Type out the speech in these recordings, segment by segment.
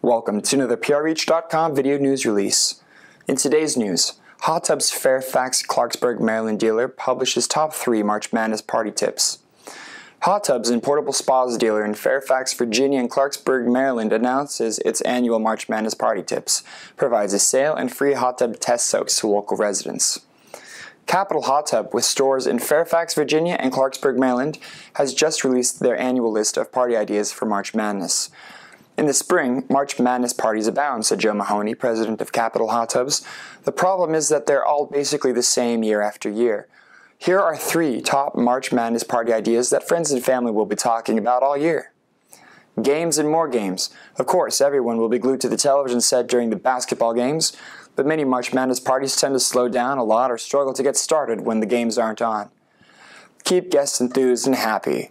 Welcome to another PRReach.com video news release. In today's news, Hot Tub's Fairfax Clarksburg, Maryland dealer publishes top 3 March Madness party tips. Hot Tubs and Portable Spas dealer in Fairfax, Virginia and Clarksburg, Maryland announces its annual March Madness party tips, provides a sale and free hot tub test soaks to local residents. Capital Hot Tub, with stores in Fairfax, Virginia and Clarksburg, Maryland, has just released their annual list of party ideas for March Madness. In the spring, March Madness parties abound, said Joe Mahoney, president of Capital Hot Tubs. The problem is that they're all basically the same year after year. Here are 3 top March Madness party ideas that friends and family will be talking about all year. Games and more games. Of course, everyone will be glued to the television set during the basketball games, but many March Madness parties tend to slow down a lot or struggle to get started when the games aren't on. Keep guests enthused and happy.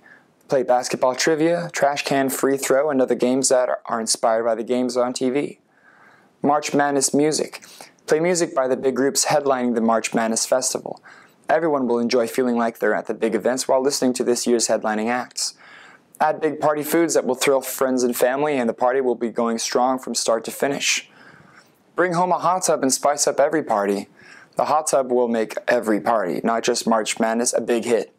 Play basketball trivia, trash can free throw, and other games that are inspired by the games on TV. March Madness music. Play music by the big groups headlining the March Madness Festival. Everyone will enjoy feeling like they're at the big events while listening to this year's headlining acts. Add big party foods that will thrill friends and family, and the party will be going strong from start to finish. Bring home a hot tub and spice up every party. The hot tub will make every party, not just March Madness, a big hit.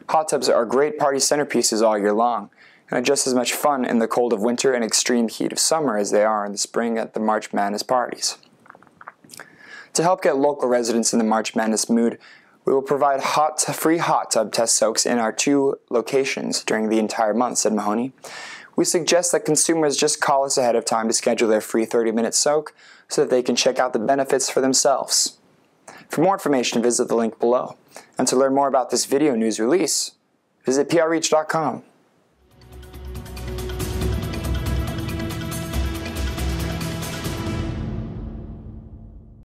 Hot tubs are great party centerpieces all year long, and are just as much fun in the cold of winter and extreme heat of summer as they are in the spring at the March Madness parties. To help get local residents in the March Madness mood, we will provide free hot tub test soaks in our 2 locations during the entire month, said Mahoney. We suggest that consumers just call us ahead of time to schedule their free 30-minute soak so that they can check out the benefits for themselves. For more information, visit the link below. And to learn more about this video news release, visit PRReach.com.